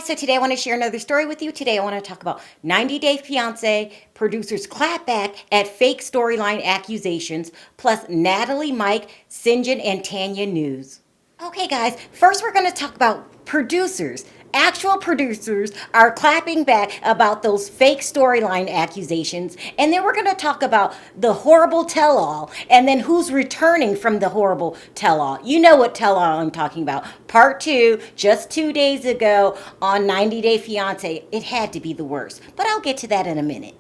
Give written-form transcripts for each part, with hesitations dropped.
guys, so today I want to share another story with you. Today I want to talk about 90 Day Fiance producers clap back at fake storyline accusations, plus Natalie Mike Syngin and Tania news. Okay guys, first we're going to talk about producers. Actual producers are clapping back about those fake storyline accusations, and then we're going to talk about the horrible tell-all, and then who's returning from the horrible tell-all. You know what tell-all I'm talking about. Part 2, just 2 days ago on 90 Day Fiance. It had to be the worst, but I'll get to that in a minute.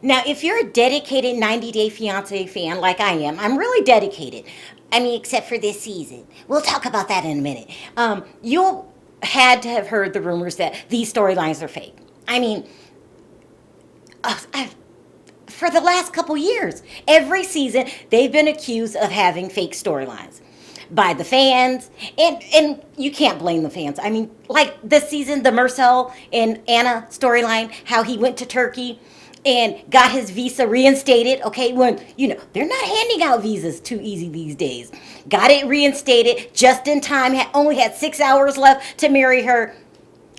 Now, if you're a dedicated 90 Day Fiance fan like I am, I'm really dedicated. I mean, except for this season. We'll talk about that in a minute. You'll had to have heard the rumors that these storylines are fake. I mean, for the last couple years, every season they've been accused of having fake storylines by the fans, and you can't blame the fans. I mean, like this season, the Marcel and Anna storyline, how he went to Turkey and got his visa reinstated. Okay, when they're not handing out visas too easy these days. Got it reinstated just in time. Only had 6 hours left to marry her.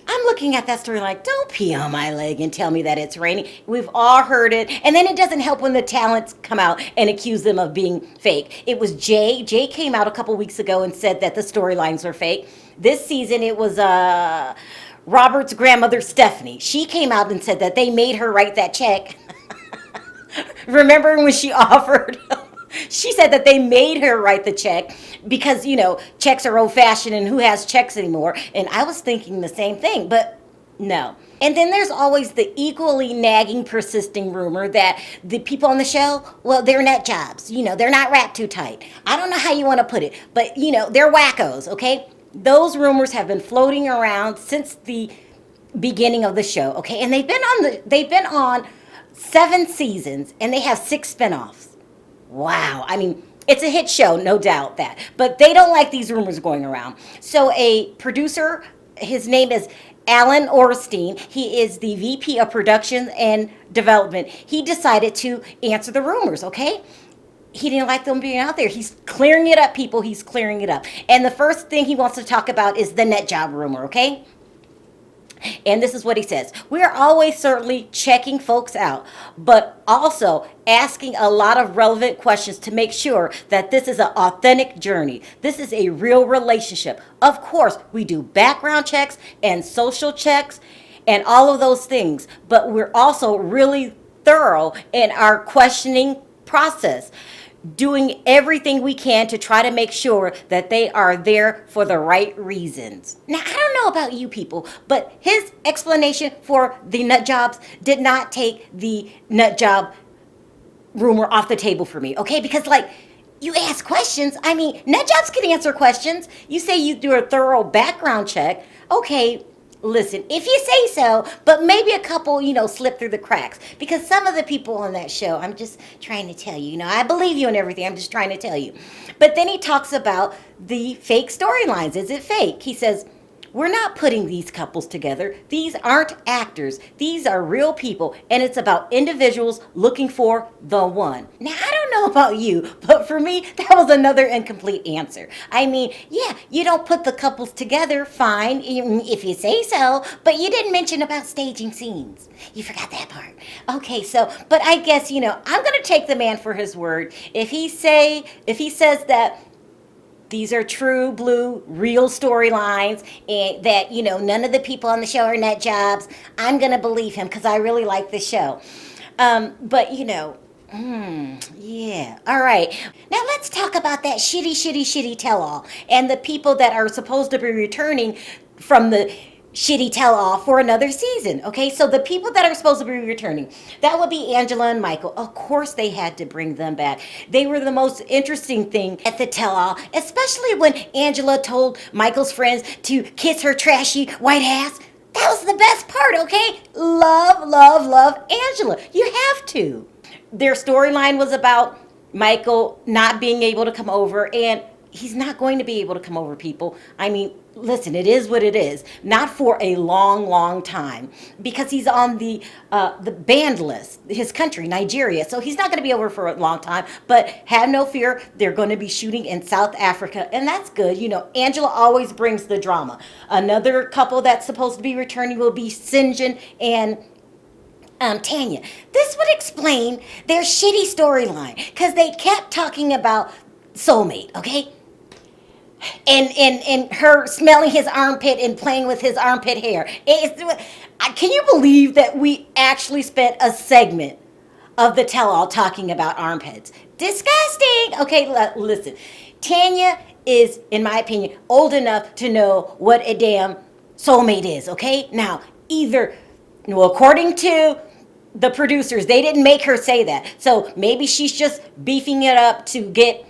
I'm looking at that story like, don't pee on my leg and tell me that it's raining. We've all heard it. And then it doesn't help when the talents come out and accuse them of being fake. It was Jay. Jay came out a couple weeks ago and said that the storylines were fake. This season it was Robert's grandmother, Stephanie. She came out and said that they made her write that check. Remember when she offered? She said that they made her write the check because, checks are old fashioned and who has checks anymore? And I was thinking the same thing, but no. And then there's always the equally nagging, persisting rumor that the people on the show, well, they're nut jobs. They're not wrapped too tight. I don't know how you want to put it, but, they're wackos, okay? Those rumors have been floating around since the beginning of the show, okay? And they've been on 7 seasons and they have 6 spinoffs. Wow. I mean, it's a hit show, no doubt that. But they don't like these rumors going around. So a producer, his name is Alan Orstein. He is the VP of Production and Development. He decided to answer the rumors, okay? He didn't like them being out there. He's clearing it up, people. He's clearing it up. And the first thing he wants to talk about is the net job rumor, okay? And this is what he says. We are always certainly checking folks out, but also asking a lot of relevant questions to make sure that this is an authentic journey. This is a real relationship. Of course, we do background checks and social checks and all of those things, but we're also really thorough in our questioning process, doing everything we can to try to make sure that they are there for the right reasons. Now, I don't know about you people, but his explanation for the nut jobs did not take the nut job rumor off the table for me, okay? Because, you ask questions. I mean, nut jobs can answer questions. You say you do a thorough background check. Okay, listen, if you say so, but maybe a couple, slip through the cracks. Because some of the people on that show, I'm just trying to tell you, I believe you and everything. I'm just trying to tell you. But then he talks about the fake storylines. Is it fake? He says, we're not putting these couples together. These aren't actors. These are real people. And it's about individuals looking for the one. Now, I don't know about you, but for me, that was another incomplete answer. I mean, yeah, you don't put the couples together, fine, if you say so, but you didn't mention about staging scenes. You forgot that part. Okay, so, but I guess, I'm going to take the man for his word. If he says that these are true, blue, real storylines, and that, none of the people on the show are nut jobs, I'm going to believe him because I really like the show. But, yeah. All right. Now let's talk about that shitty tell-all and the people that are supposed to be returning from the shitty tell-all for another season. Okay, so the people that are supposed to be returning, that would be Angela and Michael. Of course they had to bring them back. They were the most interesting thing at the tell-all, especially when Angela told Michael's friends to kiss her trashy white ass. That was the best part, okay? Love Angela. You have to. Their storyline was about Michael not being able to come over, and he's not going to be able to come over, people. I mean, listen, it is what it is. Not for a long, long time, because he's on the banned list. His country, Nigeria, so he's not going to be over for a long time. But have no fear, they're going to be shooting in South Africa, and that's good. Angela always brings the drama. Another couple that's supposed to be returning will be Syngin and Tanya. This would explain their shitty storyline, because they kept talking about soulmate, okay? And her smelling his armpit and playing with his armpit hair. Can you believe that we actually spent a segment of the tell-all talking about armpits? Disgusting. Okay, listen. Tanya is, in my opinion, old enough to know what a damn soulmate is, okay? Now, according to the producers, they didn't make her say that. So maybe she's just beefing it up to get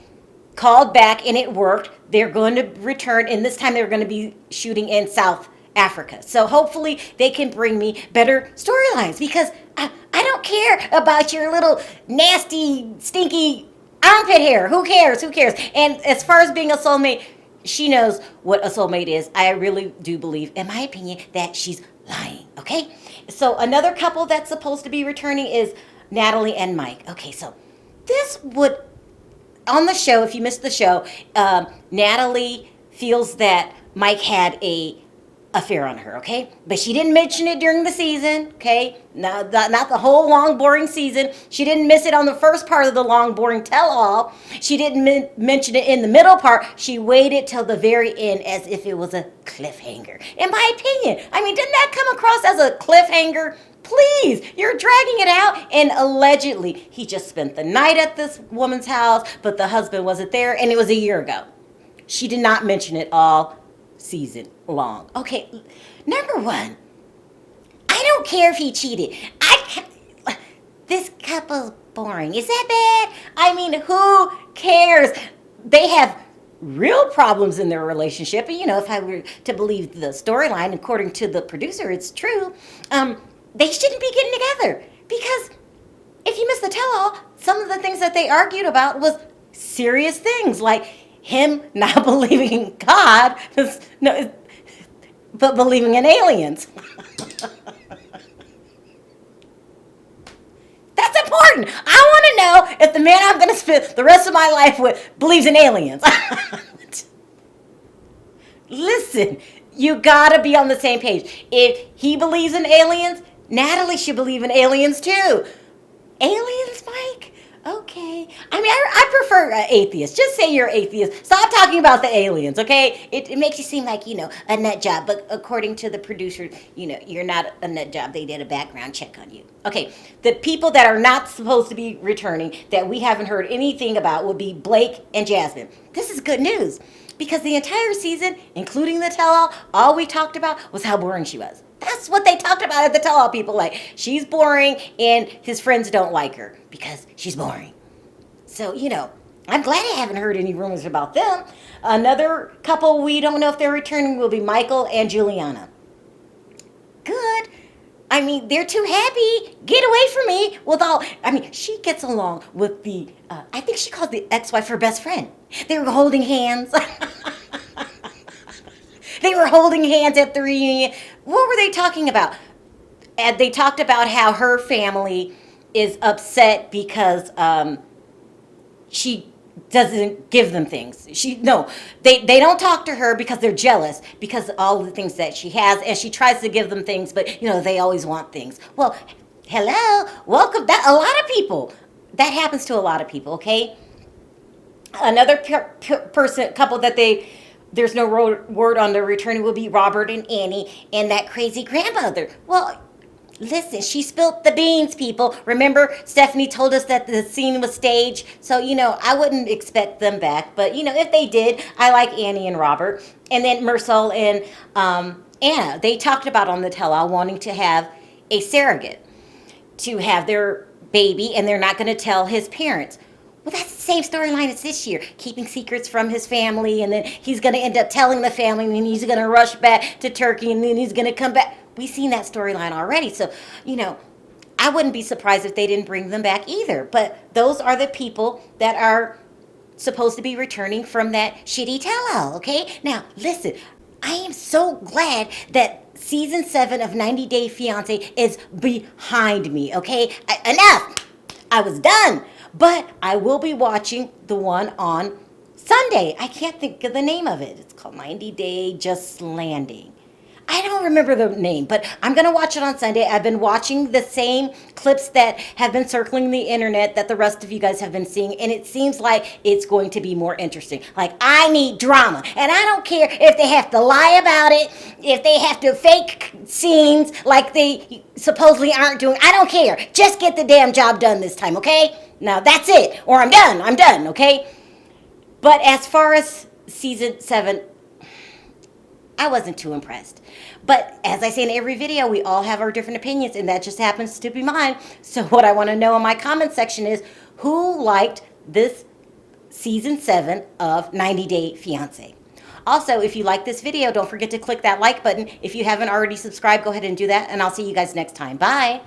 called back, and it worked. They're going to return, and this time they're going to be shooting in South Africa. So hopefully they can bring me better storylines, because I don't care about your little nasty, stinky armpit hair. Who cares? Who cares? And as far as being a soulmate, she knows what a soulmate is. I really do believe, in my opinion, that she's lying, okay? So another couple that's supposed to be returning is Natalie and Mike. Okay, so this would, on the show, if you missed the show, Natalie feels that Mike had a affair on her, okay? But she didn't mention it during the season, okay? Not the whole long, boring season. She didn't miss it on the first part of the long, boring tell-all. She didn't mention it in the middle part. She waited till the very end as if it was a cliffhanger. In my opinion, I mean, didn't that come across as a cliffhanger? Please, you're dragging it out. And allegedly, he just spent the night at this woman's house, but the husband wasn't there, and it was a year ago. She did not mention it all season long. Okay, number one, I don't care if he cheated. This couple's boring. Is that bad? I mean, who cares? They have real problems in their relationship. And, if I were to believe the storyline, according to the producer, it's true. They shouldn't be getting together, because if you miss the tell-all, some of the things that they argued about was serious things, like him not believing in God, but believing in aliens. That's important. I want to know if the man I'm going to spend the rest of my life with believes in aliens. Listen, you got to be on the same page. If he believes in aliens, Natalie should believe in aliens too. Aliens, Mike? Okay. I mean, I prefer atheists. Just say you're atheist. Stop talking about the aliens, okay? It makes you seem like, a nut job. But according to the producer, you're not a nut job. They did a background check on you. Okay. The people that are not supposed to be returning, that we haven't heard anything about, would be Blake and Jasmine. This is good news, because the entire season, including the tell-all, all we talked about was how boring she was. That's what they talked about at the tell-all, people. Like, she's boring, and his friends don't like her because she's boring. So, I'm glad I haven't heard any rumors about them. Another couple we don't know if they're returning will be Michael and Juliana. Good. I mean, they're too happy. Get away from me. She gets along with I think she called the ex-wife her best friend. They were holding hands. They were holding hands at the reunion. What were they talking about? And they talked about how her family is upset because she doesn't give them things. They don't talk to her because they're jealous, because of all the things that she has, and she tries to give them things, but they always want things. Well, hello, welcome. A lot of people. That happens to a lot of people. Okay. Another couple that there's no word on the return will be Robert and Annie and that crazy grandmother. Well, listen, she spilled the beans, people. Remember, Stephanie told us that the scene was staged. So, I wouldn't expect them back. But, if they did, I like Annie and Robert. And then Marcel and Anna, they talked about on the tell-all wanting to have a surrogate to have their baby, and they're not going to tell his parents. Well, that's the same storyline as this year, keeping secrets from his family, and then he's going to end up telling the family, and then he's going to rush back to Turkey, and then he's going to come back. We've seen that storyline already, so, I wouldn't be surprised if they didn't bring them back either. But those are the people that are supposed to be returning from that shitty tell-all, okay? Now, listen, I am so glad that season 7 of 90 Day Fiance is behind me, okay? Enough! I was done. But I will be watching the one on Sunday. I can't think of the name of it. It's called 90 Day Just Landing. I don't remember the name, but I'm going to watch it on Sunday. I've been watching the same clips that have been circling the internet that the rest of you guys have been seeing, and it seems like it's going to be more interesting. Like, I need drama, and I don't care if they have to lie about it, if they have to fake scenes like they supposedly aren't doing. I don't care. Just get the damn job done this time, okay? Now, that's it, or I'm done, okay? But as far as season 7, I wasn't too impressed. But as I say in every video, we all have our different opinions, and that just happens to be mine. So what I want to know in my comment section is, who liked this season 7 of 90 Day Fiance? Also, if you like this video, don't forget to click that like button. If you haven't already subscribed, go ahead and do that, and I'll see you guys next time. Bye.